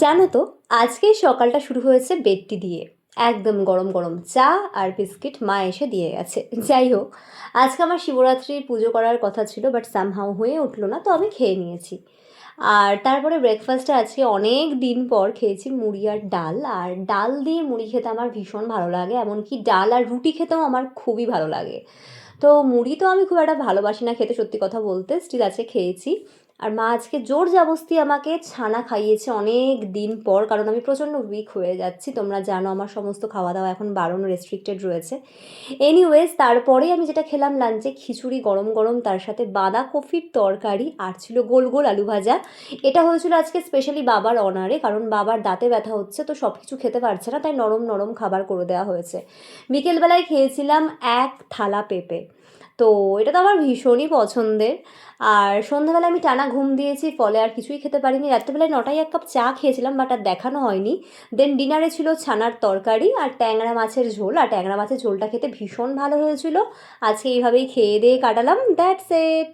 জানো তো, আজকেই সকালটা শুরু হয়েছে বেডটি দিয়ে। একদম গরম গরম চা আর বিস্কিট মা এসে দিয়ে গেছে। যাই হোক, আজকে আমার শিবরাত্রির পুজো করার কথা ছিল, বাট সামহাও হয়ে উঠলো না, তো আমি খেয়ে নিয়েছি। আর তারপরে ব্রেকফাস্টে আজকে অনেক দিন পর খেয়েছি মুড়ি আর ডাল। আর ডাল দিয়ে মুড়ি খেতে আমার ভীষণ ভালো লাগে, এমনকি ডাল আর রুটি খেতেও আমার খুবই ভালো লাগে। তো মুড়ি তো আমি খুব একটা ভালোবাসি না খেতে, সত্যি কথা বলতে, স্টিল আজকে খেয়েছি। আর মা আজকে জোর জবরদস্তি আমাকে ছানা খাইয়েছে অনেক দিন পর, কারণ আমি প্রচণ্ড উইক হয়ে যাচ্ছি। তোমরা জানো আমার সমস্ত খাওয়া দাওয়া এখন বারণ, রেস্ট্রিক্টেড রয়েছে। এনিওয়েজ, তারপরে আমি যেটা খেলাম লাঞ্চে, খিচুড়ি গরম গরম, তার সাথে বাঁধাকপির তরকারি, আর ছিল গোল গোল আলু ভাজা। এটা হয়েছিল আজকে স্পেশালি বাবার অনারে, কারণ বাবার দাঁতে ব্যথা হচ্ছে, তো সব কিছু খেতে পারছে না, তাই নরম নরম খাবার করে দেওয়া হয়েছে। বিকেলবেলায় খেয়েছিলাম এক থালা পেঁপে। তো এটা তো আমার ভীষণই পছন্দের। আর সন্ধ্যাবেলা আমি টানা ঘুম দিয়েছি, ফলে আর কিছুই খেতে পারিনি। রাত্রেবেলায় 9টায় এক কাপ চা খেয়েছিলাম, বাট আর দেখানো হয়নি। দেন ডিনারে ছিল ছানার তরকারি আর ট্যাংরা মাছের ঝোল, আর ট্যাংরা মাছের ঝোলটা খেতে ভীষণ ভালো হয়েছিল। আজকে এইভাবেই খেয়ে দিয়ে কাটালাম, দ্যাটস ইট।